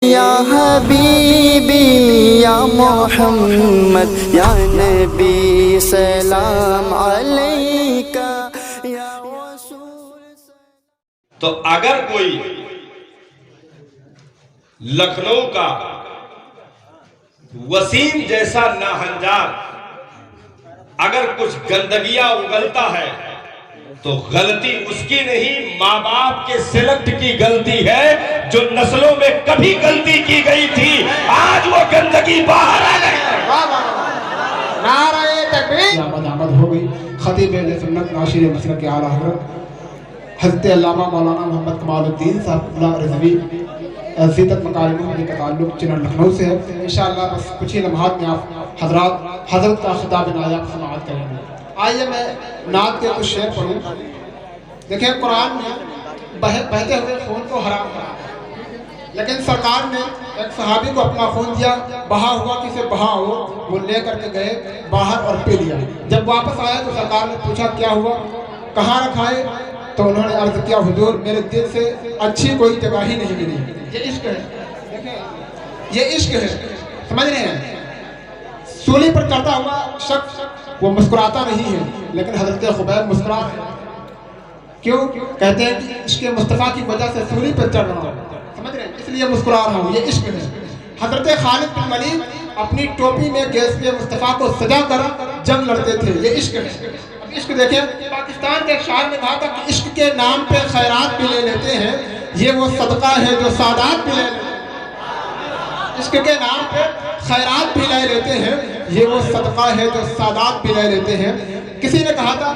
या हबीबी या मोहम्मद या नबी सलाम अलैका या रसूल। तो अगर कोई लखनऊ का वसीम जैसा नाहंजार अगर कुछ गंदगियां उगलता है तो गलती उसकी नहीं, माँ बाप के सिलेक्ट की गलती है, जो नस्लों में कभी गलती की गई थी आज वो गंदगी बाहर आ गई। नारे तकबीर आमद हो गई। खतीब अहले सुन्नत नाशिर मसलक के आला हज़रत हज़रत अल्लामा मौलाना मोहम्मद कमालुद्दीन साहब रिज़वी ज़ीदत मकारिम का ताल्लुक चिनार लखनऊ से है। इंशाअल्लाह बस कुछ ही लम्हात में आप हज़रत का खिताब नायाब समाअत करेंगे। आइए मैं नात के कुछ शेर पढ़ूँ। देखिए कुरान ने बहते हुए खून को हराम करा, लेकिन सरकार ने एक सहाबी को अपना खून दिया, बहा हुआ किसे बहा हो, वो ले करके गए बाहर और पी लिया। जब वापस आया तो सरकार ने पूछा क्या हुआ, कहाँ रखा है, तो उन्होंने अर्ज किया हुजूर मेरे दिल से अच्छी कोई जगह ही नहीं मिली। ये इश्क है, ये इश्क है, समझ रहे हैं। सूली पर चढ़ता हुआ शख्स वो मुस्कुराता नहीं है, लेकिन हजरत खुबैब मुस्कुरा है। क्यों? कहते हैं कि इसके मुस्तफ़ा की वजह से सूली पर चढ़ रहा हूँ, समझ रहे हैं, इसलिए मुस्कुरा रहा हूँ। ये इश्क है। हजरत खालिद बिन वलीद अपनी टोपी में गैस पे मुस्तफ़ा को सजा कर जंग लड़ते थे। ये इश्क है। इश्क देखें, पाकिस्तान के एक शायर ने कहा था कि इश्क के नाम पे खैरात भी ले लेते हैं, ये वो सदका है जो सादात भी ले लेते हैं। इश्क के नाम पे खैरात भी ले लेते हैं, ये वो सदका है जो सादात भी ले लेते हैं। किसी ने कहा था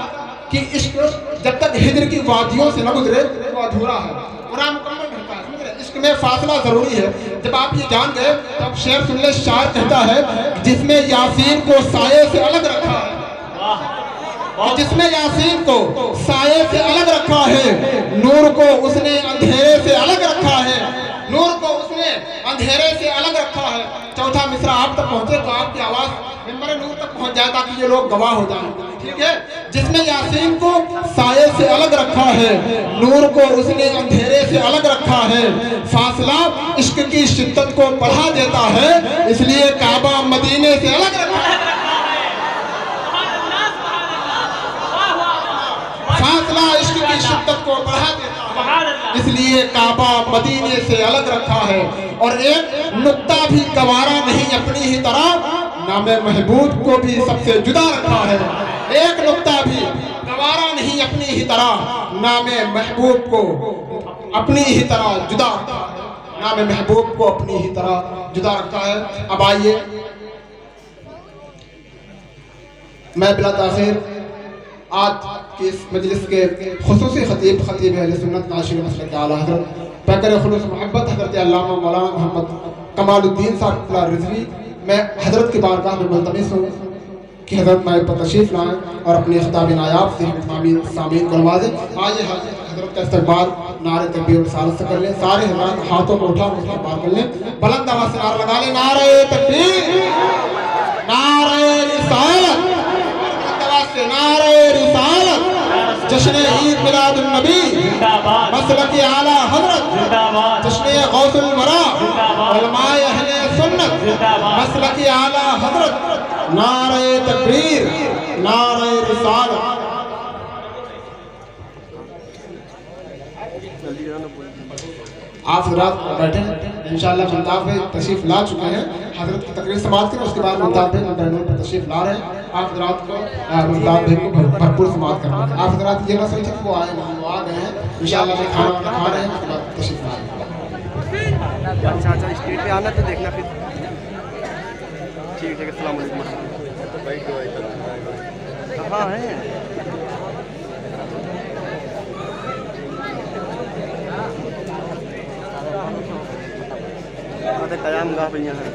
कि इश्क जब तक हिजर की वादियों से न गुजरे वो अधूरा है, पूरा मुकम्मल रहता है। इश्क में फासला जरूरी है। जब आप ये जान गए तो अब शेर सुन ले। शायर कहता है जिसमें यासीन को साये से अलग रखा है, जिसमें यासीन को साये से अलग रखा है, नूर को उसने अंधेरे से अलग रखा है, नूर को उसने अंधेरे से अलग रखा है। चौथा मिसरा आप तक पहुंचे तो आपकी आवाज मिंबर नूर तक पहुंच जाए ताकि ये लोग गवाह हो जाएं। ठीक है। जिसने यासीन को साये से अलग रखा है, नूर को उसने अंधेरे से अलग रखा है, फासला इश्क की शिद्दत को बढ़ा देता है, इसलिए काबा मदीने से अलग रखा है। फासला इश्क की शिद्दत को बढ़ा देता है, इसलिए काबा मदीने से अलग रखा है। और एक नुक्ता भी गवारा नहीं अपनी ही तरह, नामे महबूब को भी सबसे जुदा रखा है। एक नुक्ता भी गवारा नहीं अपनी ही तरह, नामे महबूब को अपनी ही तरह जुदा रखा है, नामे महबूब को अपनी ही तरह जुदा रखा है। अब आइए मैं बिला ताखिर आज की इस मजलिस के खुसूसी खतीब अहले सुन्नत नाशिर मसलक आला हज़रत पैकर खुलूस मोहब्बत हज़रत अल्लामा मौलाना मोहम्मद कमालुद्दीन साहब रिज़वी, मैं हज़रत की बारगाह में मुल्तमिस हूँ कि हज़रत नायब पर तशरीफ़ लाएँ और अपने खिताब नायाब से सामीन को नवाजें। आइए हज़रत का इस्तक़बाल नारे तकबीर और रिसालत से कर लें। सारे हज़रात हाथों को उठा इस्तक़बाल कर लें, बुलंद आवाज़ से नारा लगा लें, नारे तकबीर, नारे रिसालत, नारे रिसालत, जश्न ईद मिलादुन नबी, मसलक आला हज़रत, जश्न गौसुल वरा, उलमाए अहले सुन्नत, मसलक आला हज़रत, नारे तकबीर, नारे रिसालत। आप हज़रात बैठे इंशाअल्लाह मुल्ताफ़ में तशरीफ़ ला चुके हैं। हज़रत की तकरीर समाप्त करें, उसके बाद मुल्ताफ़ में पर तशरीफ़ ला रहे हैं। आप हज़रात को मुल्ताफ़ को भरपूर समाप्त करना है। आप हज़रात ये ना सोचें कि वो आए नहीं, वो आ गए हैं इंशाअल्लाह। में खाना वाना खा रहे हैं, उसके बाद तशरीफ़ ला रहे हैं। अच्छा स्टेज पे आना तो देखना फिर। ठीक है, अस्सलाम वालेकुम। हाँ है कयाम गाह पे यहाँ है,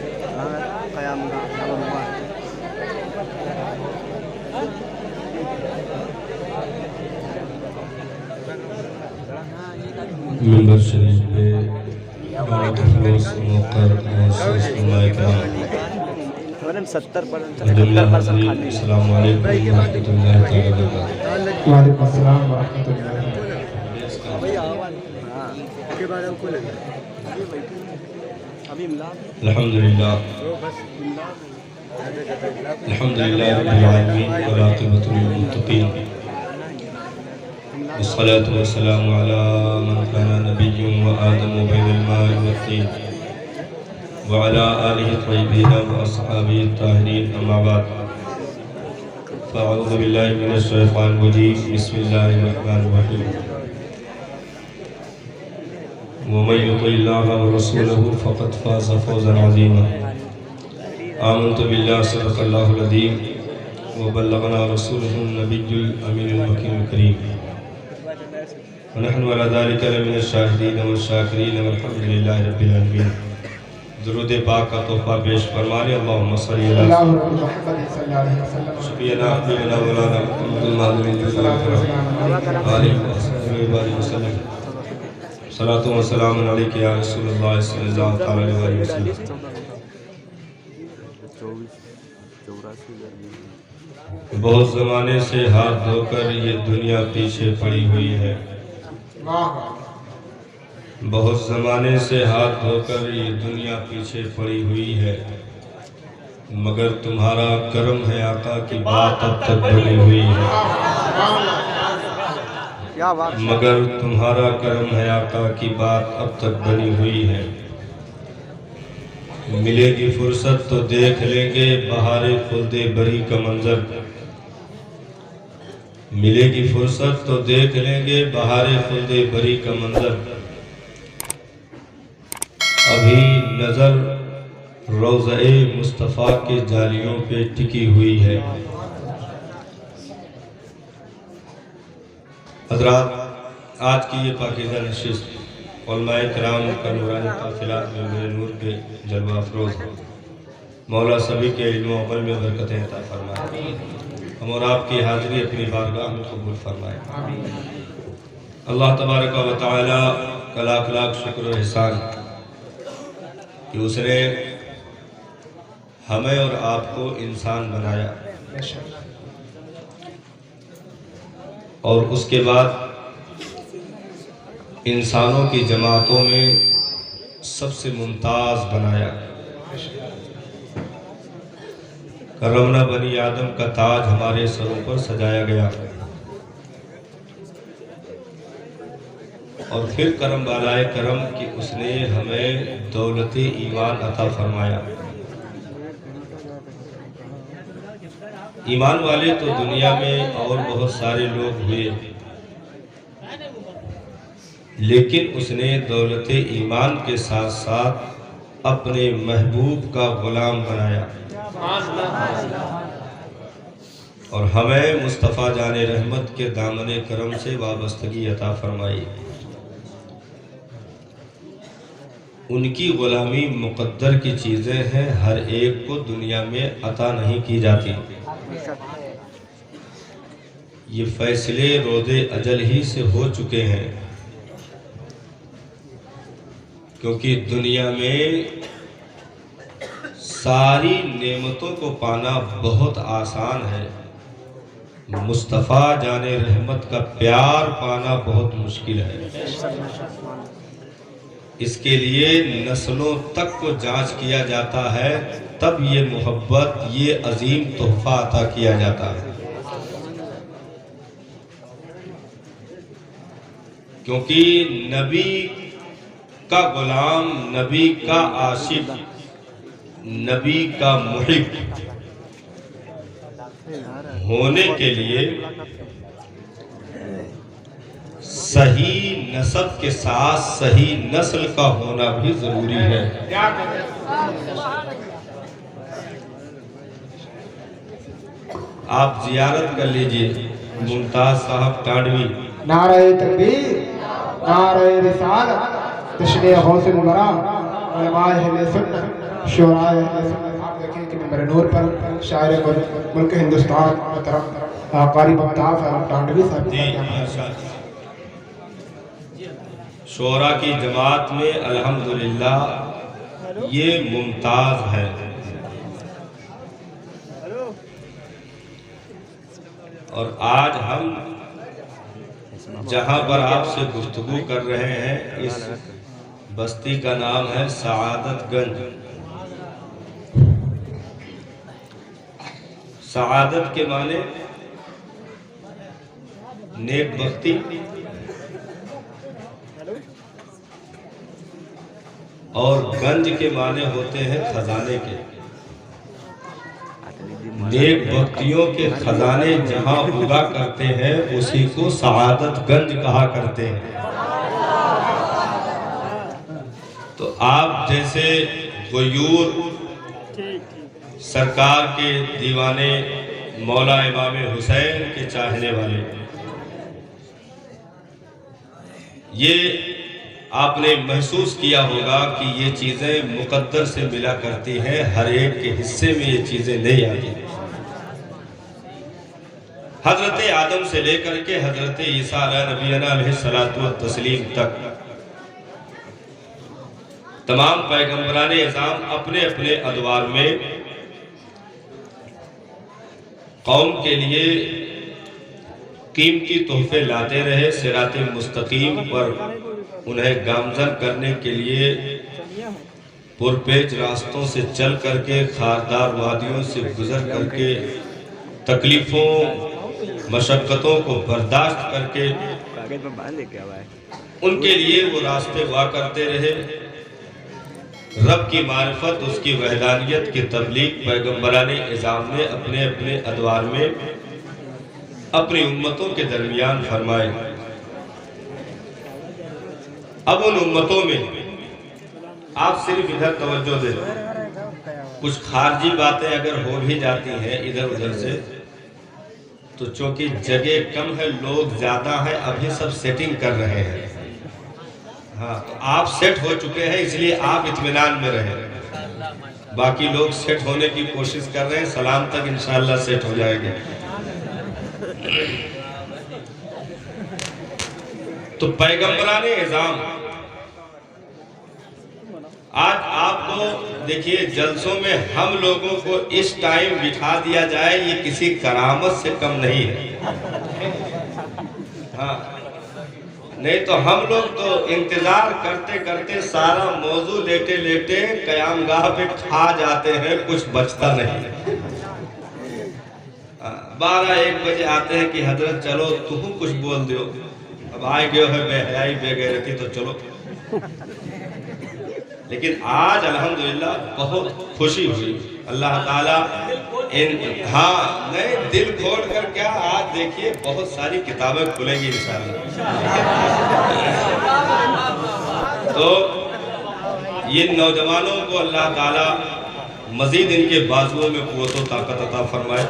कयाम गाह मिंबर शरीफ पे मैडम 70% अस्सलाम वालेकुम रहमतुल्लाहि तआला व बरकातहू। वालेकुम अस्सलाम व रहमतुल्लाहि। के बाद हमको लगा अभी मिला अल्हम्दुलिल्लाह अल्हम्दुलिल्लाह रब्बिल आलमीन वल आक़िबतु लिल मुत्तक़ीन वस्सलातु वस्सलामु अला मन काना नबिय्युन व आदमु बैनल मा'i वत्तीन व अला आलिहि त्वय्यिबीन व अस्हाबिहि त्ताहिरीन अम्मा बाद फ़अऊज़ु बिल्लाहि मिनश शैतानिर रजीम बिस्मिल्लाहिर रहमानिर रहीम वमन युति'िल्लाह व रसूलहु फ़क़द फ़ाज़ फ़ौज़न अज़ीमा आमन्तु बिल्लाहि सदक़ल्लाहुल अज़ीम व बल्लगना रसूलुहुन नबियुल अमीनुल मकीनुल करीम व नहनु अला ज़ालिका लमिनश शाहिदीन व शाकिरीन वल्हम्दुलिल्लाहि रब्बिल आलमीन। दुरूद पाक का तोहफा पेश फरमाने अल्लाहुम्मा सल्लि अला सय्यिदिना हबीबना मौलाना मुहम्मदिन मालिकिल वसल्लम सलातु व सलामुन अलैका या रसूलल्लाह सल्लल्लाहु अलैहि वसल्लम। बहुत ज़माने से हाथ धोकर ये दुनिया पीछे पड़ी हुई है, बहुत ज़माने से हाथ धोकर ये दुनिया पीछे पड़ी हुई है, मगर तुम्हारा करम है आका की बात अब तक बनी हुई है, मगर तुम्हारा करम है आका की बात अब तक बनी हुई है। मिलेगी फुर्सत तो देख लेंगे बहारे खुल्दे बरी का मंजर, मिलेगी फुर्सत तो देख लेंगे बहारे खुल्दे बरी का मंजर। अभी नजर रोज़े मुस्तफ़ा के जालियों पे टिकी हुई है। हज़रात, आज की ये पाकीज़ा नशिस्त उलमाए किराम का नूरानी काफ़िला मेरे नूर के जलवा अफरोज़ मौला सभी के इल्म व अमल में बरकतें अता फरमाए, हम और आपकी हाज़िरी अपनी बारगाह में कबूल फरमाए। अल्लाह तबारक व तआला का लाख लाख शुक्र व एहसान कि उसने हमें और आपको इंसान बनाया और उसके बाद इंसानों की जमातों में सबसे मुमताज़ बनाया। करमना बनी आदम का ताज हमारे सरों पर सजाया गया और फिर करम वालाए करम कि उसने हमें दौलत ईमान अता फरमाया। ईमान वाले तो दुनिया में और बहुत सारे लोग हुए, लेकिन उसने दौलत ईमान के साथ साथ अपने महबूब का गुलाम बनाया और हमें मुस्तफ़ा जाने रहमत के दामने करम से वाबस्तगी अता फरमाई। उनकी गुलामी मुक़द्दर की चीज़ें हैं, हर एक को दुनिया में अता नहीं की जाती। ये फैसले रोज़े अजल ही से हो चुके हैं, क्योंकि दुनिया में सारी नेमतों को पाना बहुत आसान है, मुस्तफ़ा जाने रहमत का प्यार पाना बहुत मुश्किल है। इसके लिए नस्लों तक को जांच किया जाता है, तब ये मोहब्बत, ये अजीम तोहफा अता किया जाता है। क्योंकि नबी का गुलाम, नबी का आशिक, नबी का मुहिब होने के लिए सही नस्ब के साथ सही नस्ल का होना भी जरूरी है। आप जियारत कर लीजिए मुमताज साहब टांडवी। नारे तकबीर, नारे रिसालत, तशरीह गौसे मुबरा, उलमाए अहले सुन्नत, शुराए अहले सुन्नत। आप देखें कि मेरे नूर पर शायर मुल्क हिंदुस्तान मोहतरम कारी मुमताज टांडवी साहब शोरा की जमात में अल्हम्दुलिल्लाह ये मुमताज है। और आज हम जहां पर आपसे गुफ्तगू कर रहे हैं, इस बस्ती का नाम है सआदतगंज। सआदत के माने नेक बख्ती और गंज के माने होते हैं खजाने के। नेक बख्तियों के खजाने जहां उगा करते हैं उसी को सआदतगंज कहा करते हैं। तो आप जैसे गयूर सरकार के दीवाने मौला इमाम हुसैन के चाहने वाले, ये आपने महसूस किया होगा कि ये चीज़ें मुकद्दर से मिला करती हैं, हर एक के हिस्से में ये चीज़ें नहीं आती। हजरत आदम से लेकर के हजरत ईसा अलैहिस्सलातु व तस्लीम तक तमाम पैगंबराने इज़ाम अपने अपने अदवार में कौम के लिए कीमती तोहफे लाते रहे। सिरात मुस्तकीम पर उन्हें गामजन करने के लिए पुरपेच रास्तों से चल करके, खारदार वादियों से गुजर करके, तकलीफ़ों मशक्क़तों को बर्दाश्त करके उनके लिए वो रास्ते हुआ करते रहे। रब की मारिफत, उसकी वहदानियत की तबलीग पैगंबराने इज़ाम ने अपने अपने अदवार में अपनी उम्मतों के दरमियान फरमाए। अब उन उम्मतों में आप सिर्फ इधर तवज्जो दे, कुछ खारजी बातें अगर हो भी जाती हैं इधर उधर से, तो चूंकि जगह कम है, लोग ज्यादा है, अभी सब सेटिंग कर रहे हैं। हाँ, तो आप सेट हो चुके हैं, इसलिए आप इत्मीनान में रहें। बाकी लोग सेट होने की कोशिश कर रहे हैं, सलाम तक इंशाअल्लाह सेट हो जाएंगे। तो पैगंबराने इज़ाम, आज आपको देखिए जलसों में हम लोगों को इस टाइम बिठा दिया जाए, ये किसी करामत से कम नहीं है। हाँ, नहीं तो हम लोग तो इंतजार करते करते सारा मौजू लेटे लेटे कयामगाह पे खा जाते हैं, कुछ बचता नहीं। 12-1 बजे आते हैं कि हजरत चलो तुम कुछ बोल दो, अब आए गए है बेहयाई बेगैरती तो चलो। लेकिन आज अल्हम्दुलिल्लाह बहुत खुशी हुई, अल्लाह ताला हाँ नहीं दिल खोल कर क्या, आज देखिए बहुत सारी किताबें खुलेंगी इंशाअल्लाह। तो ये नौजवानों को अल्लाह ताला मजीद इनके बाजुओं में क़ुव्वत व ताकत अता फरमाए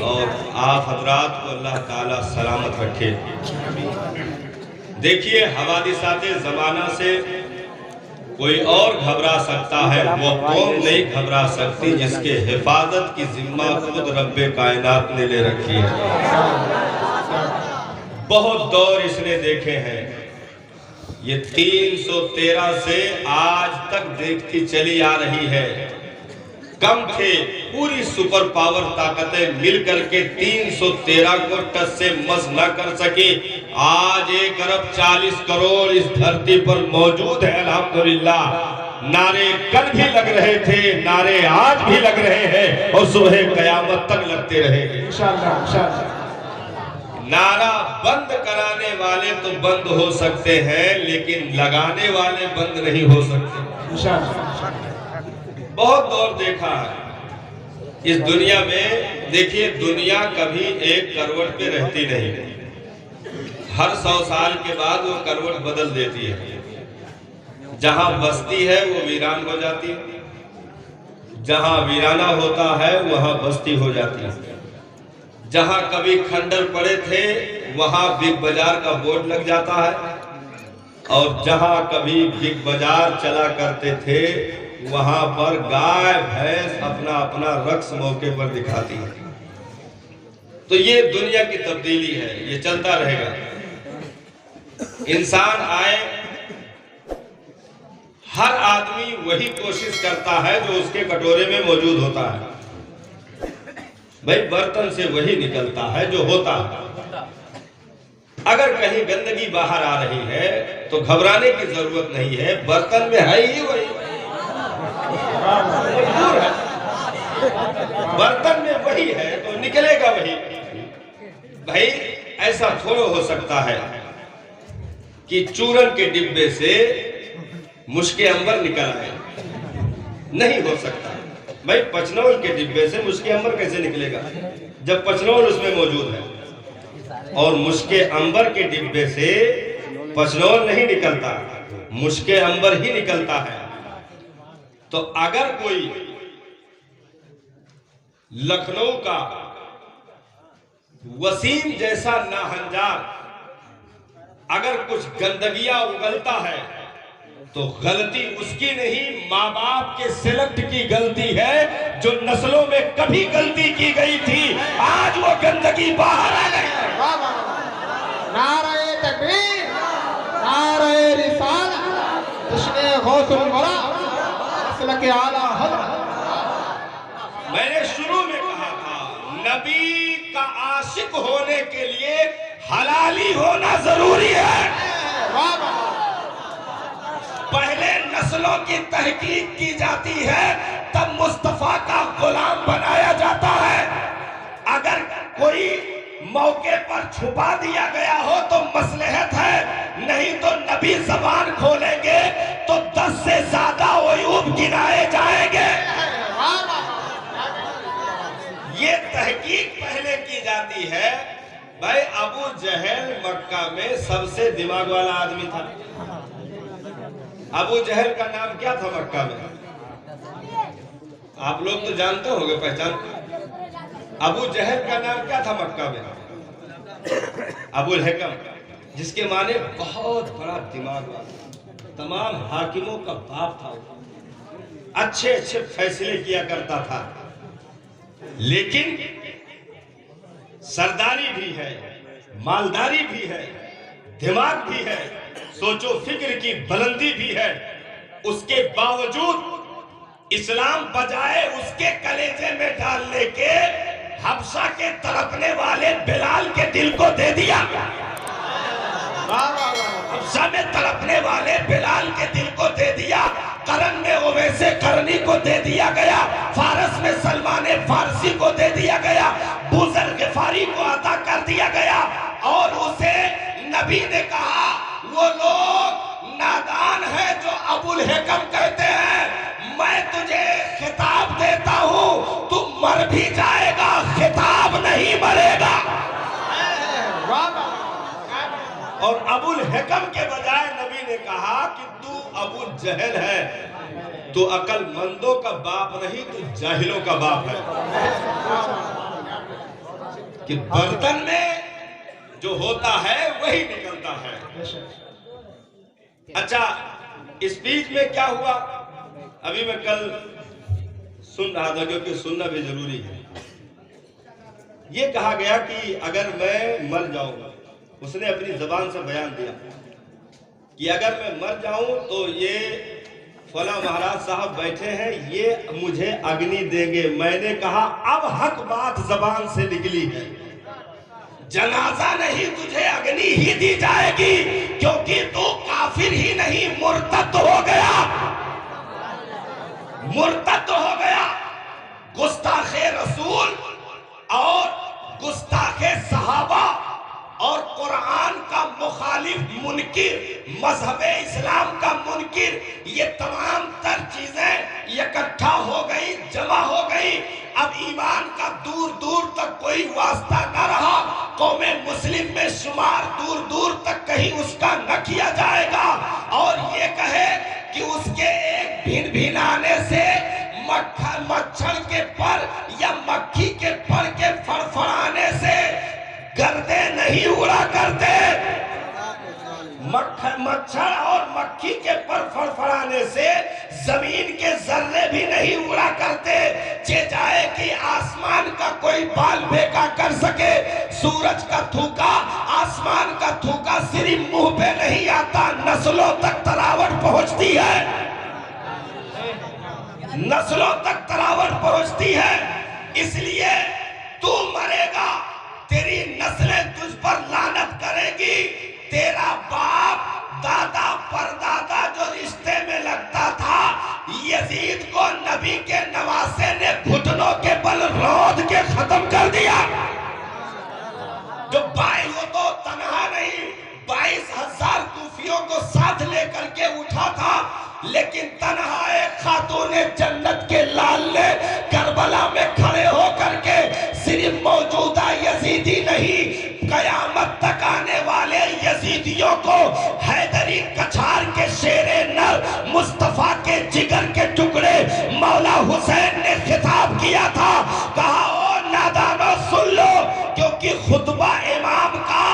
और आप हजरात को अल्लाह ताला सलामत रखे। देखिए हवादिसाते ज़माना से कोई और घबरा सकता है, वो कौम नहीं घबरा सकती जिसके हिफाजत की जिम्मा खुद रब्बे कायनात ने ले रखी है। बहुत दौर इसने देखे हैं, ये 313 से आज तक देखती चली आ रही है। कम थे, पूरी सुपर पावर ताकतें मिलकर के 313 को टच से मस न कर सके। आज 1 अरब 40 करोड़ इस धरती पर मौजूद है अल्हम्दुलिल्लाह। नारे कल भी लग रहे थे, नारे आज भी लग रहे हैं और सुबह कयामत तक लगते रहेंगे इंशाअल्लाह इंशाअल्लाह। नारा बंद कराने वाले तो बंद हो सकते हैं, लेकिन लगाने वाले बंद नहीं हो सकते इंशाअल्लाह। बहुत दौर देखा है इस दुनिया में। देखिए दुनिया कभी एक करवट पे रहती नहीं, हर 100 साल के बाद वो करवट बदल देती है। जहां बस्ती है वो वीरान हो जाती है, जहां वीराना होता है वहां बस्ती हो जाती है। जहां कभी खंडर पड़े थे वहां बिग बाजार का बोर्ड लग जाता है, और जहां कभी बिग बाजार चला करते थे वहां पर गाय भैंस अपना अपना रक्स मौके पर दिखाती है। तो ये दुनिया की तब्दीली है, ये चलता रहेगा। इंसान आए, हर आदमी वही कोशिश करता है जो उसके कटोरे में मौजूद होता है। भाई बर्तन से वही निकलता है जो होता है। अगर कहीं गंदगी बाहर आ रही है तो घबराने की जरूरत नहीं है, बर्तन में है ही वही, बर्तन में वही है तो निकलेगा वही। भाई ऐसा थोड़ा हो सकता है कि चूरन के डिब्बे से मुश्के अंबर निकल आए, नहीं हो सकता। भाई पचनौल के डिब्बे से मुश्के अंबर कैसे निकलेगा जब पचनौल उसमें मौजूद है, और मुश्के अंबर के डिब्बे से पचनौल नहीं निकलता, मुश्के अंबर ही निकलता है। तो अगर कोई लखनऊ का वसीम जैसा नाहंजार अगर कुछ गंदगियां उगलता है तो गलती उसकी नहीं, माँ बाप के सिलेक्ट की गलती है, जो नस्लों में कभी गलती की गई थी आज वो गंदगी बाहर आ गई। नारे तकबीर, नारे रिसालत, जिसने गौसुल वरा, मसलक आला हज़रत। मैंने शुरू में कहा था नबी का आशिक होने के लिए हलाली होना जरूरी है। पहले नस्लों की तहकीक की जाती है, तब मुस्तफा का गुलाम बनाया जाता है। अगर कोई मौके पर छुपा दिया गया हो तो मसलहत है, नहीं तो नबी ज़बान खोलेंगे तो 10 से ज्यादा अयूब गिनाए जाएंगे। ये तहकीक पहले की जाती है। भाई अबू जहल मक्का में सबसे दिमाग वाला आदमी था। अबू जहल का नाम क्या था मक्का में? आप लोग तो जानते होंगे, पहचान। अबू जहल का नाम क्या था मक्का में? अबुल हकम, जिसके माने बहुत बड़ा दिमाग वाला, तमाम हाकिमों का बाप था, अच्छे अच्छे फैसले किया करता था। लेकिन सरदारी भी है, मालदारी भी है, दिमाग भी है, सोचो फिक्र की बुलंदी भी है। उसके बावजूद इस्लाम बजाए उसके कलेजे में डालने के हबशा के तड़पने वाले बिलाल के दिल को दे दिया। हबशा में तड़पने वाले बिलाल के दिल को दे दिया। करन में ओवैसे करनी को दे दिया गया, फारस में सलमान फारसी को दे दिया गया, बुज़र गिफारी को अता कर दिया गया। और उसे नबी ने कहा वो लोग नादान है जो अबुल हकम कहते हैं, मैं तुझे खिताब देता हूं, तू मर भी जाएगा, खिताब नहीं मरेगा। और अबुल हकम के बजाय नबी ने कहा कि तू अबू जहल है, तू अक्लमंदों का बाप नहीं, तू जाहिलों का बाप है। कि बर्तन में जो होता है वही निकलता है। अच्छा, स्पीच में क्या हुआ अभी मैं कल सुन रहा था, क्योंकि सुनना भी जरूरी है। ये कहा गया कि अगर मैं मर जाऊंगा, उसने अपनी जबान से बयान दिया कि अगर मैं मर जाऊं तो ये फला महाराज साहब बैठे हैं, ये मुझे अग्नि देंगे। मैंने कहा अब हक बात जबान से निकली है, जनाजा नहीं तुझे अग्नि ही दी जाएगी, क्योंकि तू काफिर ही नहीं मुर्तद हो गया, मुर्तद हो गया। गुस्ताखे रसूल और गुस्ताखे सहाबा और कुरान का मुखालिफ मुनकिर, मजहब इस्लाम का मुनकिर, ये तमाम तर चीजें इकट्ठा हो गई, जमा हो गई। अब ईमान का दूर दूर तक कोई वास्ता न रहा, कौमे मुस्लिम में शुमार दूर दूर तक कहीं उसका न किया जाएगा। और ये कहे कि उसके एक भिन भिनाने से मच्छर के पर या मक्खी के पर के फड़फड़ाने से गर्दे नहीं उड़ा करते, मच्छर और मक्खी के पर फड़फड़ाने से जमीन के जर्रे भी नहीं उड़ा करते। चे जाए कि आसमान का कोई बाल बेका कर सके, सूरज का थूका, आसमान का थूका सिर्फ मुंह पे नहीं आता, नस्लों तक तरावट पहुंचती है, नस्लों तक तरावट पहुंचती है। इसलिए तू मरेगा, तेरी नस्लें तुझ पर लानत करेगी। यजीद को नबी के नवासे ने घुटनों के बल रोद के खत्म कर दिया। जो वो तो तनहा नहीं, 22,000 कूफियों को साथ लेकर के उठा था, लेकिन तनहा एक खातून जन्नत के लाल ने करबला में खड़े होकर के सिर्फ मौजूदा यजीदी नहीं, कयामत तक आने वाले यजीदियों को हैदरी कछार के शेरे नर मुस्तफा के जिगर के टुकड़े मौला हुसैन ने खिताब किया था। कहा ओ नादानो सुन लो, क्योंकि खुतबा इमाम का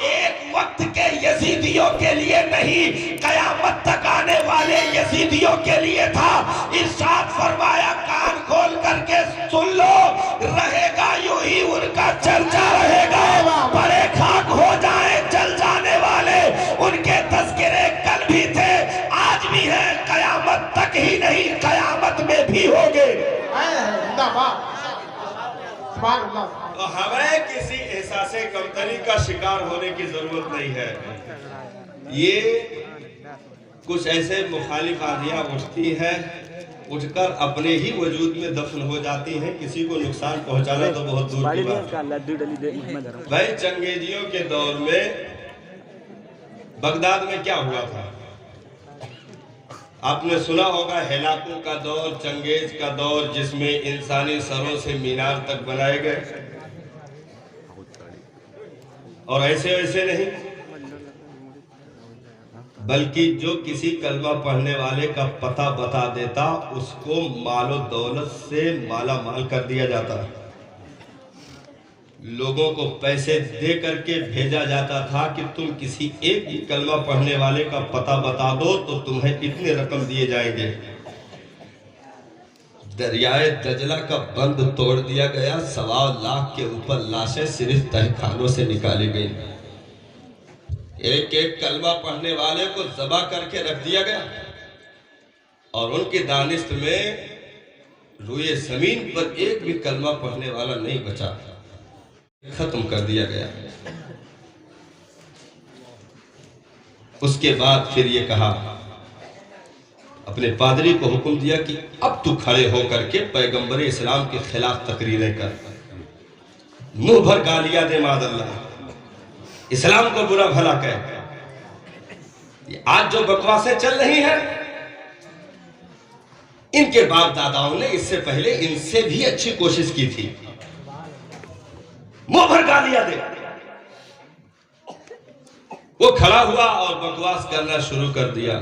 एक वक्त के यजीदियों के लिए नहीं, कयामत तक आने वाले यजीदियों के लिए था। इरशाद फरमाया कान खोल करके सुन लो, रहेगा यूं ही उनका चर्चा रहेगा। बड़े खाक हो जाए जल जाने वाले, उनके तस्करे कल भी थे, आज भी है, कयामत तक ही नहीं कयामत में भी होंगे। तो हमें किसी एहसासे कमतरी का शिकार होने की जरूरत नहीं है। ये कुछ ऐसे मुखालिफ आंधियां उठती हैं, उठकर अपने ही वजूद में दफन हो जाती हैं, किसी को नुकसान पहुंचाना तो बहुत दूर की बात है। भाई चंगेजियों के दौर में बगदाद में क्या हुआ था आपने सुना होगा, हेलाकू का दौर, चंगेज का दौर, जिसमें इंसानी सरों से मीनार तक बनाए गए। और ऐसे वैसे नहीं, बल्कि जो किसी कलमा पढ़ने वाले का पता बता देता, उसको मालो दौलत से माला माल कर दिया जाता। लोगों को पैसे दे करके भेजा जाता था कि तुम किसी एक भी कलमा पढ़ने वाले का पता बता दो तो तुम्हें इतने रकम दिए जाएंगे। दरियाए दजला का बंद तोड़ दिया गया, 1.25 लाख के ऊपर लाशें सिर्फ तहखानों से निकाली गई। एक एक कलमा पढ़ने वाले को ज़बा करके रख दिया गया और उनकी दानिश में रुए जमीन पर एक भी कलमा पढ़ने वाला नहीं बचा, खत्म कर दिया गया। उसके बाद फिर ये कहा, अपने पादरी को हुक्म दिया कि अब तू खड़े होकर के पैगंबर इस्लाम के खिलाफ तकरीरें कर, मुंह भर गालियां दे मादल्ला, इस्लाम को बुरा भला कह। आज जो बकवासें चल रही हैं, इनके बाप दादाओं ने इससे पहले इनसे भी अच्छी कोशिश की थी, मुंह भर गालियां दे। वो खड़ा हुआ और बकवास करना शुरू कर दिया।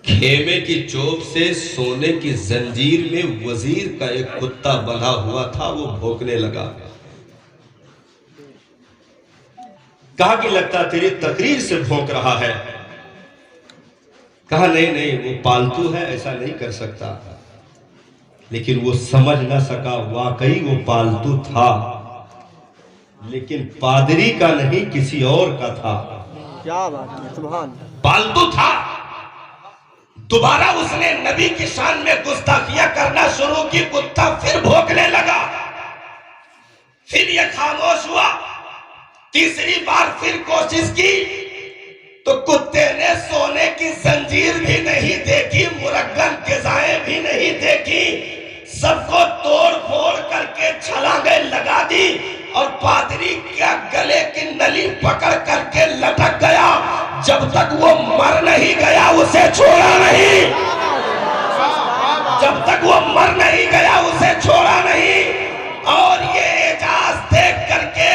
खेमे की चोप से सोने की जंजीर में वजीर का एक कुत्ता बंधा हुआ था, वो भौंकने लगा। कहा कि लगता तेरी तकरीर से भौंक रहा है। कहा नहीं नहीं, वो पालतू है, ऐसा नहीं कर सकता। लेकिन वो समझ ना सका, वाकई वो पालतू था, लेकिन पादरी का नहीं किसी और का था। क्या बात है, सुभान। पालतू था। दोबारा उसने नबी की शान में गुस्ताखियां करना शुरू की, कुत्ता फिर भौंकने लगा। फिर यह खामोश हुआ। तीसरी बार फिर कोशिश की तो कुत्ते ने सोने की जंजीर भी नहीं देखी, मुरग्गन ग़िज़ाएं भी नहीं देखी, सबको तोड़ फोड़ करके छलांगे लगा दी और पादरी क्या गले की नली पकड़ करके लटक गया। जब तक वो मर नहीं गया उसे छोड़ा नहीं, जब तक वो मर नहीं गया उसे छोड़ा नहीं। और ये एजाज देख करके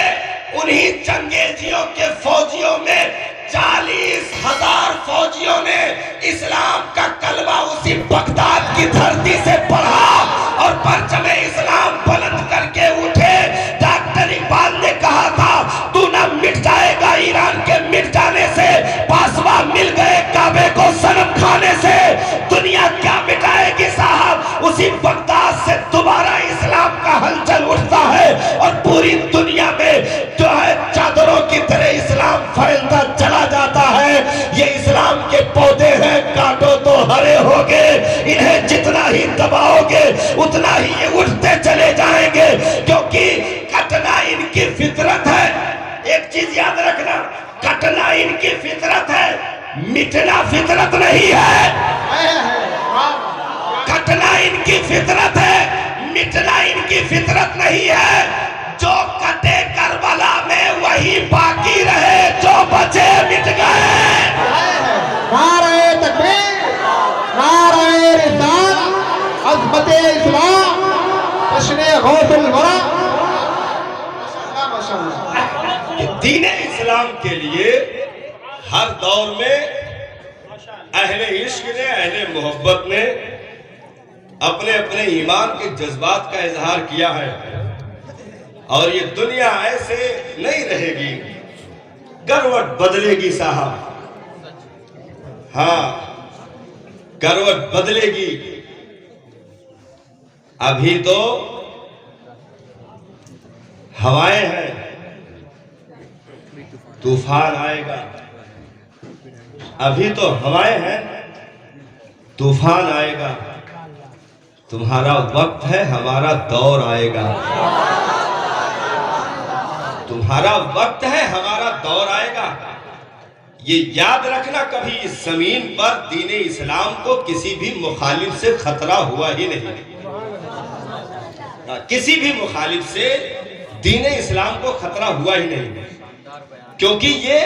उन्हीं चंगेजियों के फौजियों में 40,000 फौजियों ने इस्लाम का कलमा उसी बगदाद की धरती से पढ़ा और परचमे इस्लाम बुलंद करके उठे। डॉक्टर इकबाल ने कहा था, तू ना मिट जाएगा ईरान के मिट जाने से, पासवा मिल गए काबे को सनम खाने से। दुनिया क्या मिटाएगी साहब, उसी बगदाद से दोबारा इस्लाम का हलचल उठता है और पूरी दुनिया में जो है चादरों की तरह इस्लाम फैलता चला जाता है। ये इस्लाम के पौधे हैं, काटो तो हरे होगे, इन्हें जितना ही दबाओगे उतना ही ये उठते चले जाएंगे, क्योंकि कटना इनकी फितरत है। एक चीज याद रखना, कटना इनकी फितरत है, मिटना फितरत नहीं है। इनकी फितरत है, मिटना इनकी फितरत नहीं है। जो कटे करबला में वही बाकी रहे, जो बचे मिट गए। नारे तकबीर, नारे रिसालत, अज़मत इस्लाम, जश्न गौसुल वरा। माशाअल्लाह। दीन इस्लाम के लिए हर दौर में अहले इश्क ने, अहले मोहब्बत ने अपने अपने ईमान के जज्बात का इजहार किया है। और ये दुनिया ऐसे नहीं रहेगी, करवट बदलेगी साहब। हाँ, करवट बदलेगी। अभी तो हवाएं हैं, तूफान आएगा। अभी तो हवाएं हैं, तूफान आएगा। तुम्हारा वक्त है, हमारा दौर आएगा। तुम्हारा वक्त है, हमारा दौर आएगा। ये याद रखना, कभी इस जमीन पर दीन इस्लाम को किसी भी मुखालिफ से खतरा हुआ ही नहीं। किसी भी मुखालिफ से दीन इस्लाम को खतरा हुआ ही नहीं, क्योंकि ये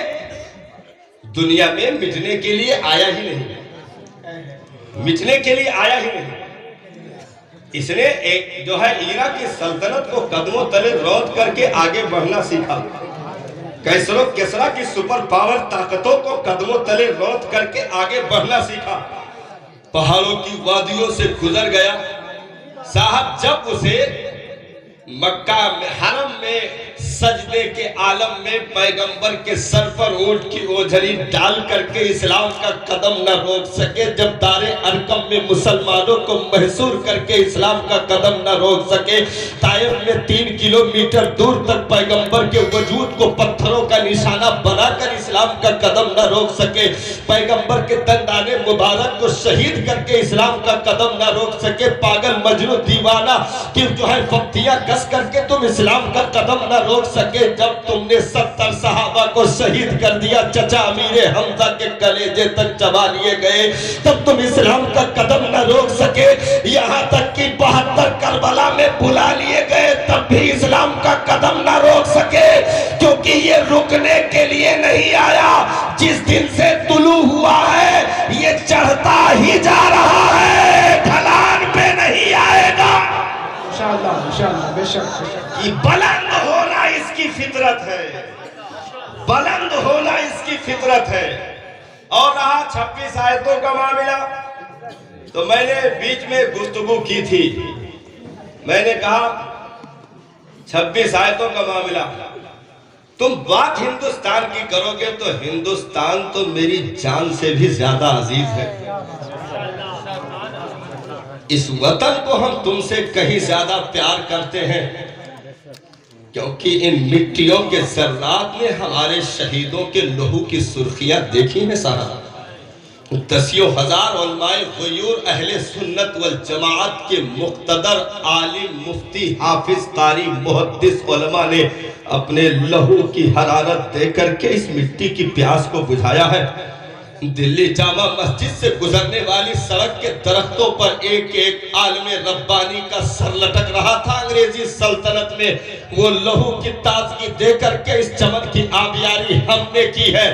दुनिया में मिटने के लिए आया ही नहीं, मिटने के लिए आया ही नहीं। इसने एक जो है इराक की सल्तनत को कदमों तले रौंद करके आगे बढ़ना सीखा। कैसरो किसरा की सुपर पावर ताकतों को कदमों तले रौंद करके आगे बढ़ना सीखा। पहाड़ों की वादियों से गुजर गया साहब। जब उसे मक्का में हरम में सजदे के आलम में पैगंबर के सर पर ऊंट की ओझरी डाल करके इस्लाम का कदम न रोक सके, जब दारे अरकम में मुसलमानों को महसूर करके इस्लाम का कदम न रोक सके, ताइफ में 3 किलोमीटर दूर तक पैगंबर के वजूद को पत्थरों का निशाना बनाकर इस्लाम का कदम न रोक सके, पैगंबर के दंदाने मुबारक को शहीद करके इस्लाम का कदम न रोक सके, पागल मजनू दीवाना कि जो है फक्तियां कस करके तुम इस्लाम का कदम न रोक सके, जब तुमने 70 सहाबा को शहीद कर दिया, चचा अमीरे हमजा के कलेजे तक चबा लिए गए, तब तुम इस्लाम का कदम न रोक सके। यहाँ तक कि 72 करबला में बुला लिए गए, तब भी इस्लाम का कदम न रोक सके, क्योंकि ये रुकने के लिए नहीं आया। जिस दिन से तुलू हुआ है ये चढ़ता ही जा रहा है, ढलान पे नहीं आएगा। इंशाअल्लाह, इंशाअल्लाह, बेशक। ये बुलंद होना इसकी फितरत है, बुलंद होना इसकी फितरत है। और रहा 26 आयतों का मामला, तो मैंने बीच में गुफ्तगू की थी। मैंने कहा 26 आयतों का मामला, तुम बात हिंदुस्तान की करोगे तो हिंदुस्तान तो मेरी जान से भी ज्यादा अजीज है। इस वतन को हम तुमसे कहीं ज्यादा प्यार करते हैं, क्योंकि इन मिट्टियों के जर्रात में हमारे शहीदों के लहू की सुर्खियां देखी हैं साहब। दसियों हजार उलमाए ग़यूर अहले सुन्नत वल जमाअत के मुक़्तदर आलिम मुफ्ती हाफिज कारी मुहद्दिस उलमा ने अपने लहू की हरारत देकर के इस मिट्टी की प्यास को बुझाया है। दिल्ली जामा मस्जिद से गुजरने वाली सड़क के दरख्तों पर एक एक आलमे रब्बानी का सर लटक रहा था अंग्रेजी सल्तनत में। वो लहू की ताजगी देकर के इस चमन की आबियारी हमने की है।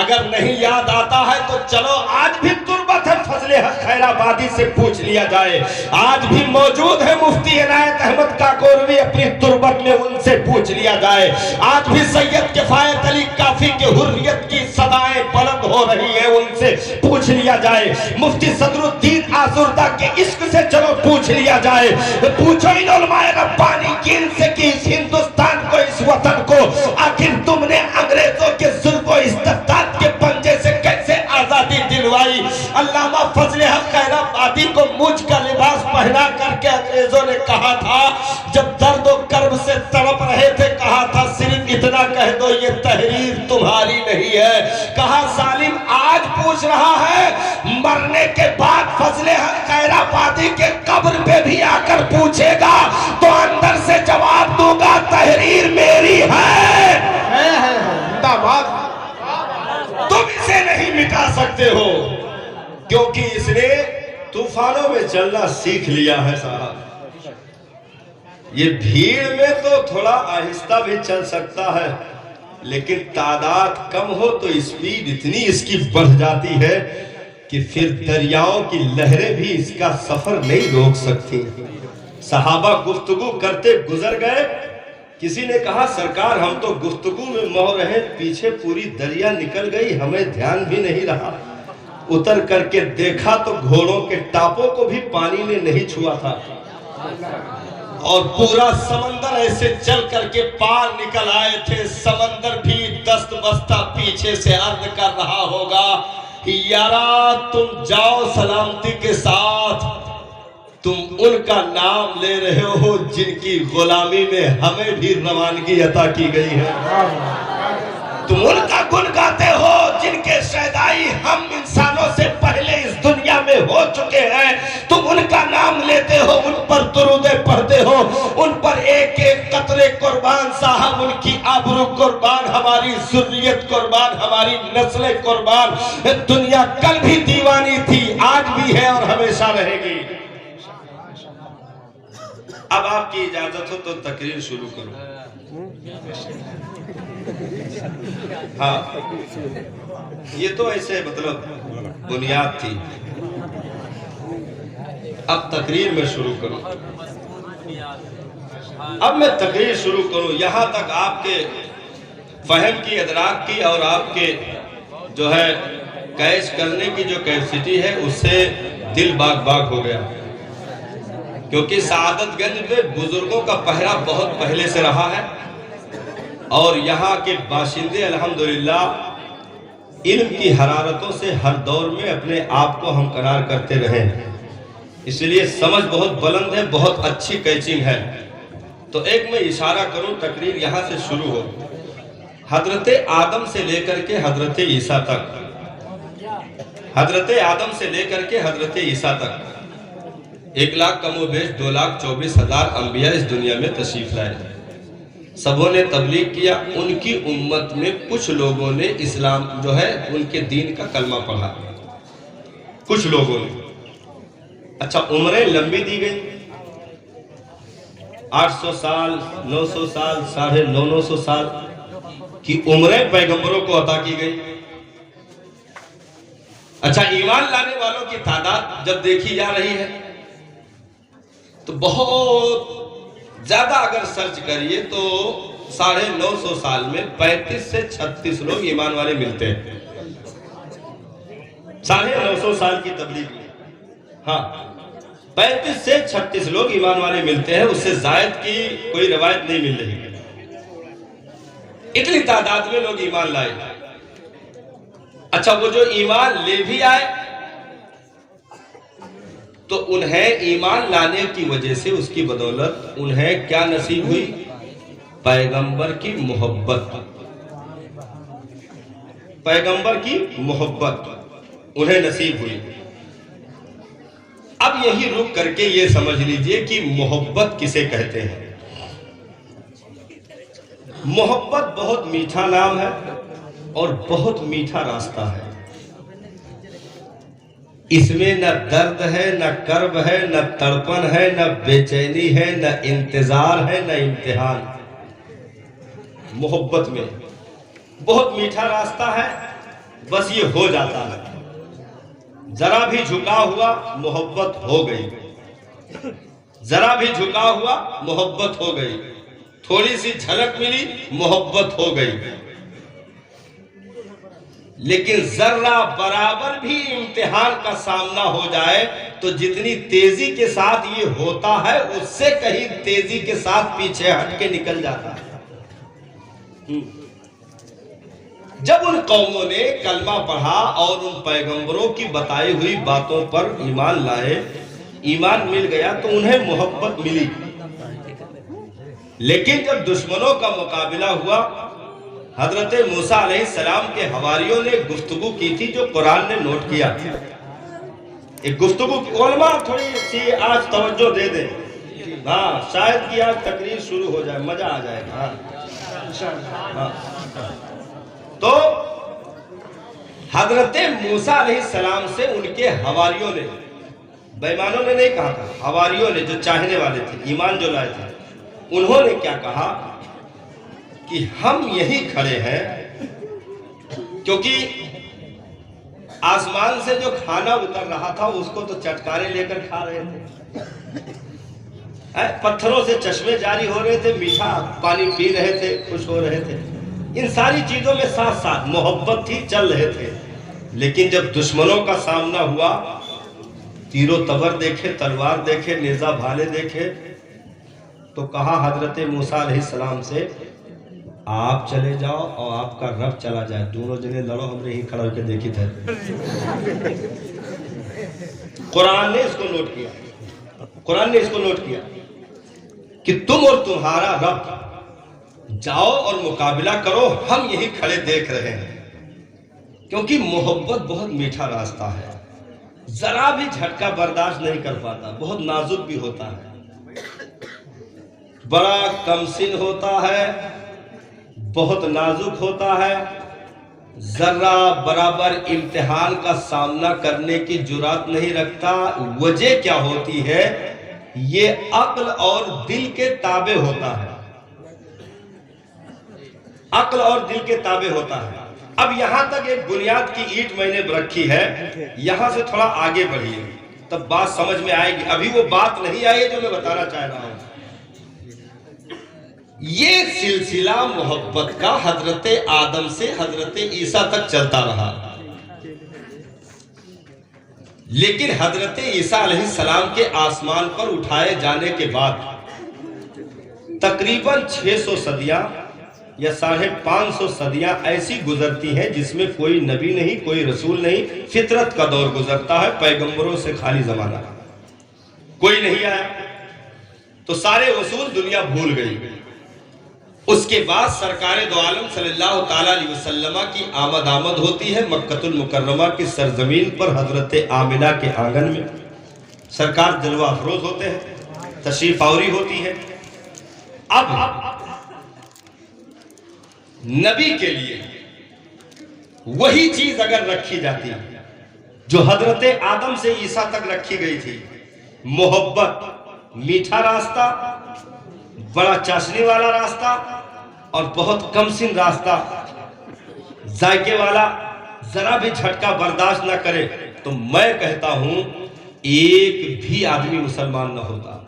अगर नहीं याद आता है तो चलो आज भी तुर्बत है फजले हक खैराबादी से पूछ लिया जाए। आज भी मौजूद है मुफ्ती इनायत अहमद काकोरवी, अपनी तुर्बत में उनसे पूछ लिया जाए। आज भी सैयद किफायत अली काफी के हुर्रियत की सदाएं बुलंद हो रही है, उनसे पूछ लिया जाए। मुफ्ती सदरुद्दीन आजुर्दा के इश्क से चलो पूछ लिया जाए। पूछो इन उलमाए रब्बानी की इनसे कि इस हिंदुस्तान को, इस वतन को आखिर तुमने अंग्रेजों के जुल्म इस्तिब्दाद के पंजे से कैसे आजादी दिलवाई। अल्लामा फजले हक खैराबादी को मूंछ का लिबास पहना करके अंग्रेजों ने कहा था, जब दर्द और कर्ब से तड़प रहे थे, कहा था सिर्फ इतना कह दो ये तहरीर तुम्हारी नहीं है। कहा जालिम आज पूछ रहा है, मरने के बाद फजले हक खैराबादी के कब्र पे भी आकर पूछेगा तो अंदर से जवाब दूंगा तहरीर मेरी है। जिंदाबाद। तुम इसे नहीं मिटा सकते हो, क्योंकि इसने तूफानों में चलना सीख लिया है साहब। ये भीड़ में तो थोड़ा आहिस्ता भी चल सकता है, लेकिन तादाद कम हो तो स्पीड इतनी इसकी बढ़ जाती है कि फिर दरियाओं की लहरें भी इसका सफर नहीं रोक सकती। सहाबा गुफ्तगू करते गुजर गए। किसी ने कहा सरकार हम तो गुफ्तगू में मोह रहे, पीछे पूरी दरिया निकल गई, हमें ध्यान भी नहीं रहा। उतर करके देखा तो घोड़ों के टापों को भी पानी ने नहीं छुआ था और पूरा समंदर ऐसे चल करके पार निकल आए थे। समंदर भी दस्त बस्ता पीछे से अर्ज कर रहा होगा, यारा तुम जाओ सलामती के साथ, तुम उनका नाम ले रहे हो जिनकी गुलामी में हमें भी रवानगी अता की गई है। तुम उनका गुण गाते हो जिनके शहदाई हम इंसानों से पहले इस दुनिया में हो चुके हैं। तुम उनका नाम लेते हो, उन पर दुरूदे पढ़ते हो, उन पर एक एक कतरे कुर्बान साहब, उनकी आबरू कुर्बान, हमारी जुर्रियत कुर्बान, हमारी नस्लें कुर्बान। दुनिया कल भी दीवानी थी, आज भी है और हमेशा रहेगी। अब आपकी इजाजत हो तो तकरीर शुरू करो। हाँ, ये तो ऐसे मतलब बुनियाद थी, अब तकरीर में शुरू करूं। अब मैं तकरीर शुरू करूं, यहां तक आपके फहम की, अदराक की और आपके जो है कैश करने की जो कैपेसिटी है उससे दिल बाग बाग हो गया, क्योंकि सआदतगंज में बुजुर्गों का पहरा बहुत पहले से रहा है और यहाँ के बाशिंदे अल्हम्दुलिल्लाह इल्म की हरारतों से हर दौर में अपने आप को हमकनार करते रहे, इसलिए समझ बहुत बुलंद है, बहुत अच्छी कैचिंग है। तो एक मैं इशारा करूं, तकरीर यहाँ से शुरू हो। हजरत आदम से लेकर के हजरत ईसा तक, हजरत आदम से लेकर के हजरत ईसा तक 1 लाख कमोबेश 2,24,000 अंबिया इस दुनिया में तशरीफ लाए। सबों ने तबलीग किया। उनकी उम्मत में कुछ लोगों ने इस्लाम जो है उनके दीन का कलमा पढ़ा, कुछ लोगों ने। अच्छा, उम्रें लंबी दी गई, 800 साल, 900 साल, 950 साल की उम्रें पैगंबरों को अता की गई। अच्छा, ईमान लाने वालों की तादाद जब देखी जा रही है तो बहुत ज्यादा, अगर सर्च करिए तो 950 साल में 35 से 36 लोग ईमान वाले मिलते हैं 950 साल की तबलीग में। हाँ, 35 से 36 लोग ईमान वाले मिलते हैं, उससे जायद की कोई रवायत नहीं मिल रही। इतनी तादाद में लोग ईमान लाए। अच्छा, वो जो ईमान ले भी आए तो उन्हें ईमान लाने की वजह से, उसकी बदौलत उन्हें क्या नसीब हुई? पैगंबर की मोहब्बत, पैगंबर की मोहब्बत उन्हें नसीब हुई। अब यही रुक करके ये समझ लीजिए कि मोहब्बत किसे कहते हैं। मोहब्बत बहुत मीठा नाम है और बहुत मीठा रास्ता है। इसमें न दर्द है, न कर्ब है, न तड़पन है, न बेचैनी है, न इंतजार है, न इम्तिहान। मोहब्बत में बहुत मीठा रास्ता है, बस ये हो जाता है। जरा भी झुका हुआ मोहब्बत हो गई, जरा भी झुका हुआ मोहब्बत हो गई, थोड़ी सी झलक मिली मोहब्बत हो गई। लेकिन जर्रा बराबर भी इम्तिहान का सामना हो जाए तो जितनी तेजी के साथ ये होता है उससे कहीं तेजी के साथ पीछे हट के निकल जाता है। जब उन कौमों ने कलमा पढ़ा और उन पैगंबरों की बताई हुई बातों पर ईमान लाए, ईमान मिल गया तो उन्हें मोहब्बत मिली। लेकिन जब दुश्मनों का मुकाबला हुआ, हजरत मूसा अलैहिस्सलाम के हवारियों ने गुफ्तगू की थी जो कुरान ने नोट किया। एक गुफ्तगू उलमा थोड़ी सी आज तवज्जो दे दे, हाँ, शायद कि आज तकरीर शुरू हो जाए, मजा आ जाएगा। हाँ। तो हजरत मूसा अलैहिस्सलाम से उनके हवारियों ने बेईमानों ने नहीं कहा था, हवारियों ने, जो चाहने वाले थे, ईमान जो लाए थे, उन्होंने क्या कहा कि हम यही खड़े हैं, क्योंकि आसमान से जो खाना उतर रहा था उसको तो चटकारे लेकर खा रहे थे, पत्थरों से चश्मे जारी हो रहे थे, मीठा पानी पी रहे थे, खुश हो रहे थे। इन सारी चीजों में साथ साथ मोहब्बत थी, चल रहे थे। लेकिन जब दुश्मनों का सामना हुआ, तीरों तबर देखे, तलवार देखे, नेजा भाले देखे, तो कहा हजरत मूसा अलैहिस्सलाम से, आप चले जाओ और आपका रब चला जाए, दोनों जने लड़ो, हमने ही खड़ा होकर देखी थे। कुरान ने इसको नोट किया, कुरान ने इसको नोट किया कि तुम और तुम्हारा रब जाओ और मुकाबला करो, हम यही खड़े देख रहे हैं। क्योंकि मोहब्बत बहुत मीठा रास्ता है, जरा भी झटका बर्दाश्त नहीं कर पाता, बहुत नाजुक भी होता है, बड़ा कमसिन होता है, बहुत नाजुक होता है, जरा बराबर इम्तिहान का सामना करने की जुर्रत नहीं रखता। वजह क्या होती है? ये अक्ल और दिल के ताबे होता है, अक्ल और दिल के ताबे होता है। अब यहां तक एक बुनियाद की ईंट मैंने रखी है, यहां से थोड़ा आगे बढ़िए तब बात समझ में आएगी। अभी वो बात नहीं आई जो मैं बताना चाह रहा हूं। ये सिलसिला मोहब्बत का हजरत आदम से हजरत ईसा तक चलता रहा, लेकिन हजरत ईसा अलैहिस्सलाम के आसमान पर उठाए जाने के बाद तकरीबन 600 सदियां या 550 सदियां ऐसी गुजरती हैं जिसमें कोई नबी नहीं, कोई रसूल नहीं, फितरत का दौर गुजरता है, पैगंबरों से खाली जमाना, कोई नहीं आया, तो सारे रसूल दुनिया भूल गई। उसके बाद सरकारे दो आलम सल्लल्लाहु ताला अलैहि वसल्लम की आमद होती है मक्कतुल मुकर्रमा की सरजमीन पर, हजरत आमिना के आंगन में सरकार जलवा अफरोज होते हैं, तशरीफ आवरी होती है। अब नबी के लिए वही चीज अगर रखी जाती जो हजरत आदम से ईसा तक रखी गई थी, मोहब्बत, मीठा रास्ता, बड़ा चाशनी वाला रास्ता और बहुत कमसिन रास्ता, जायके वाला, जरा भी झटका बर्दाश्त ना करे, तो मैं कहता हूं एक भी आदमी मुसलमान ना होता।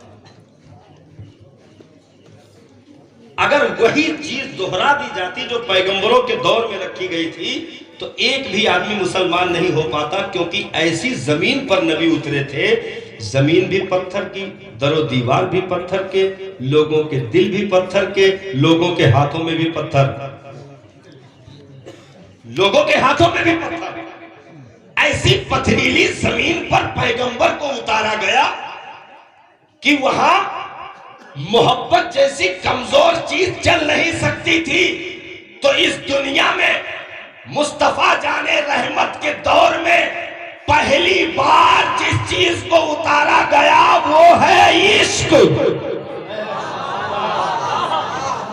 अगर वही चीज दोहरा दी जाती जो पैगंबरों के दौर में रखी गई थी, तो एक भी आदमी मुसलमान नहीं हो पाता, क्योंकि ऐसी जमीन पर नबी उतरे थे, जमीन भी पत्थर की, दरो दीवार भी पत्थर के, लोगों के दिल भी पत्थर के, लोगों के हाथों में भी पत्थर, लोगों के हाथों में भी पत्थर। ऐसी पथरीली जमीन पर पैगंबर को उतारा गया कि वहां मोहब्बत जैसी कमजोर चीज चल नहीं सकती थी। तो इस दुनिया में मुस्तफा जाने रहमत के दौर में पहली बार जिस चीज को उतारा गया वो है इश्क।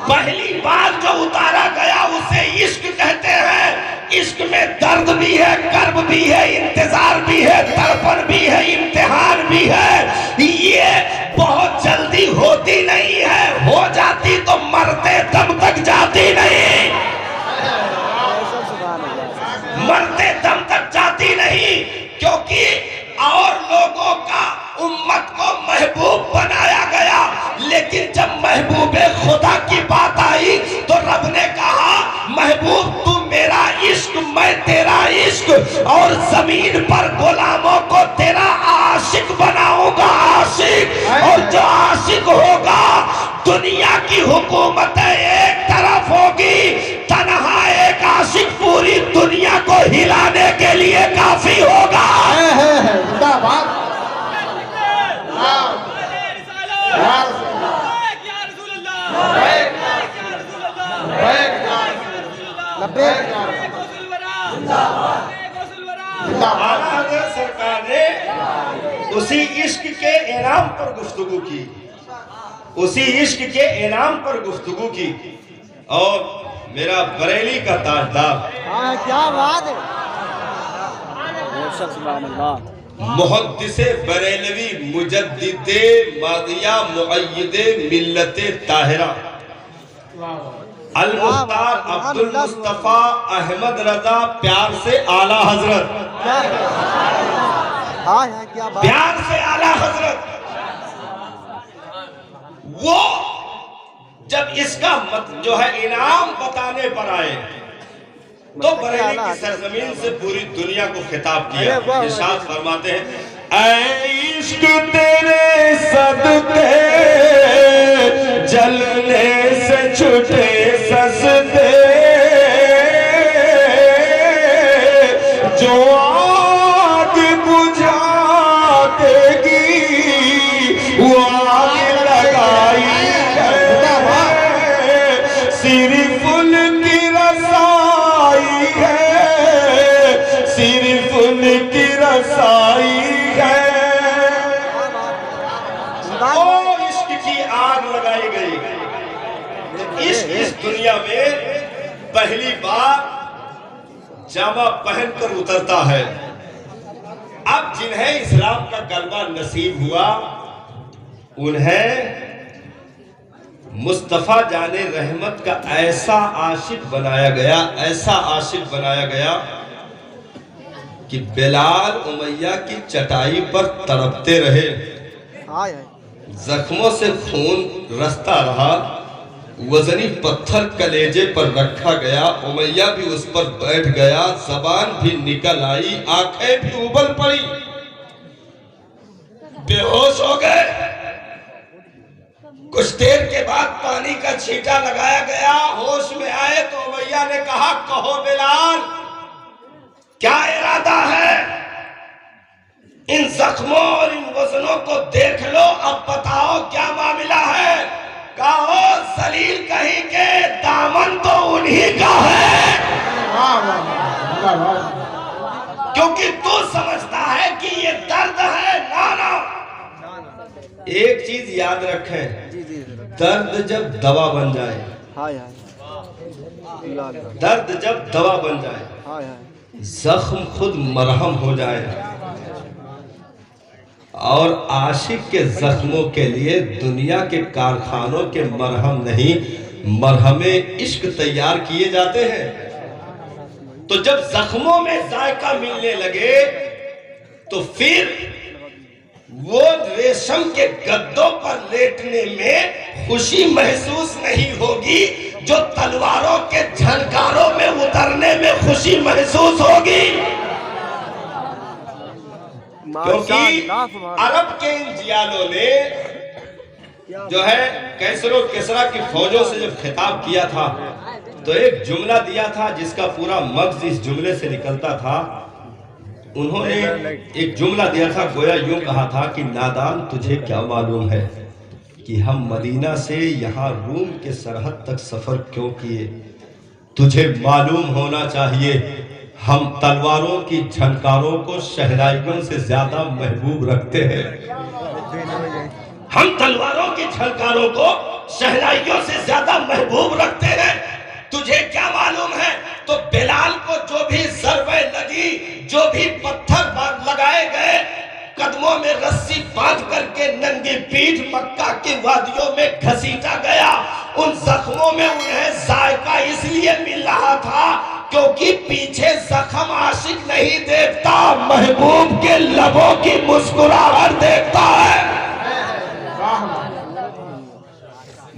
पहली बार जो उतारा गया उसे इश्क कहते हैं। इश्क में दर्द भी है, कर्ब भी है, इंतजार भी है, तड़पन भी है, इम्तिहान भी है। ये बहुत जल्दी होती नहीं है, हो जाती तो मरते दम तक जाती नहीं, मरते दम तक जाती नहीं, क्योंकि और लोगों का उम्मत को महबूब बनाया गया। लेकिन जब महबूबे खुदा की बात आई तो रब ने कहा, महबूब तू मेरा इश्क, मैं तेरा इश्क, और जमीन पर गुलामों को तेरा आशिक बनाऊंगा, आशिक। और जो आशिक होगा दुनिया की हुकूमत एक तरफ होगी, तन्हा एक आशिक पूरी दुनिया को हिलाने के लिए काफी होगा। सरकार ने उसी इश्क के इनाम पर गुफ्तगू की, उसी इश्क के इनाम पर गुफ्तगू की। और मेरा बरेली का ताजदार, क्या बात है, मुहद्दिसे बरेलवी मुजद्दिदे मादिया मुअय्यिदे मिल्लते ताहिरा अल-मुख्तार अब्दुल मुस्तफा अहमद रजा, प्यार से आला हजरत, क्या बात। प्यार से आला हजरत। वो जब इसका जो है इनाम बताने पर आए तो बरेली की सरजमीन से पूरी दुनिया को खिताब किया। इरशाद फरमाते हैं, ऐ इश्क तेरे सदके जलने से छूटे सजदे, जो आग बुझा देगी वो आग लगाई है, सिर्फ उनकी रसाई है, सिर्फ उनकी रसाई है। ओ इश्क की आग लगाई गई। इश्क इस दुनिया में पहली बार जामा पहनकर उतरता है। अब जिन्हें इस्लाम का गलबा नसीब हुआ उन्हें मुस्तफा जाने रहमत का ऐसा आशिक बनाया गया, ऐसा आशिक बनाया गया कि बिलाल उमैया की चटाई पर तड़पते रहे, जख्मों से खून रसता रहा, वजनी पत्थर कलेजे पर रखा गया, उमैया भी उस पर बैठ गया, जबान भी निकल आई, आंखें भी उबल पड़ी, बेहोश हो गए। कुछ देर के बाद पानी का छींटा लगाया गया, होश में आए तो उमैया ने कहा, कहो बिलाल क्या इरादा है? इन जख्मों और इन वजनों को देख लो, अब बताओ क्या मामला है। कहो सलील कहीं के दामन तो उन्हीं का है, क्योंकि तू समझता है कि ये दर्द है। ना, एक चीज याद रखें, दर्द जब दवा बन जाए, दर्द जब दवा बन जाए, जख्म खुद मरहम हो जाए। और आशिक के जख्मों के लिए दुनिया के कारखानों के मरहम नहीं, मरहमे इश्क तैयार किए जाते हैं। तो जब जख्मों में जायका मिलने लगे तो फिर वो रेशम के गद्दों पर लेटने में खुशी महसूस नहीं होगी जो तलवारों के झनकारों में उतरने में खुशी महसूस होगी। क्योंकि अरब के इन जियालों ने जो है कैसरो किसरा की फौजों से जब खिताब किया था तो एक जुमला दिया था जिसका पूरा मगज इस जुमले से निकलता था। उन्होंने एक जुमला दिया था, गोया यूं कहा था कि नादान तुझे क्या मालूम है कि हम मदीना से यहाँ रूम के सरहद तक सफर क्यों किए। तुझे मालूम होना चाहिए हम तलवारों की झनकारों को शहनाइयों से ज्यादा महबूब रखते हैं। हम तलवारों की झनकारों को शहनाइयों से ज्यादा महबूब रखते हैं। तुझे क्या मालूम है? तो बिलाल को जो भी ज़रबे लगी, जो भी पत्थर लगाए गए, कदमों में रस्सी बांध करके नंगी पीठ मक्का की वादियों में घसीटा गया। उन जख्मों में उन्हें जायका इसलिए मिल रहा था क्योंकि पीछे जख्म आशिक नहीं देखता, महबूब के लबों की मुस्कुराहट देखता है।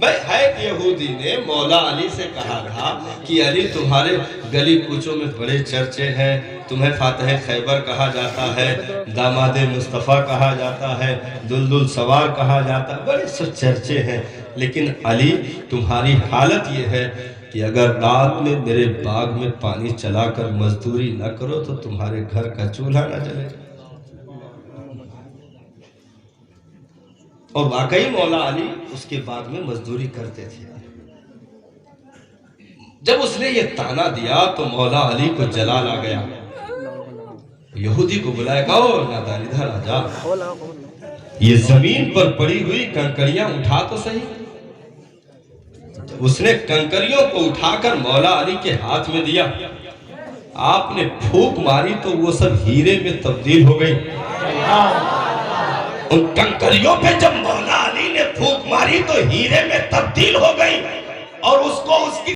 भाई है यहूदी ने मौला अली से कहा था कि अली तुम्हारे गली कूचों में बड़े चर्चे हैं, तुम्हें फातह खैबर कहा जाता है, दामादे मुस्तफ़ा कहा जाता है, दुलदुल सवार कहा जाता है, बड़े सब चर्चे हैं। लेकिन अली तुम्हारी हालत ये है कि अगर रात में मेरे बाग में पानी चलाकर मजदूरी न करो तो तुम्हारे घर का चूल्हा न जले। और वाकई मौला अली उसके बाग में मजदूरी करते थे। जब उसने ये ताना दिया तो मौला अली को जलाल आ गया। यहूदी को बुलाया, कहो नादान इधर आ जा, ये जमीन पर पड़ी हुई कंकरियां उठा तो सही। उसने कंकरियों को उठाकर मौला अली के हाथ में दिया। आपने फूंक मारी तो वो सब हीरे में तब्दील हो गई। उन कंकरियों पे जब मौला अली ने फूंक मारी तो हीरे में तब्दील हो गई और उसको उसकी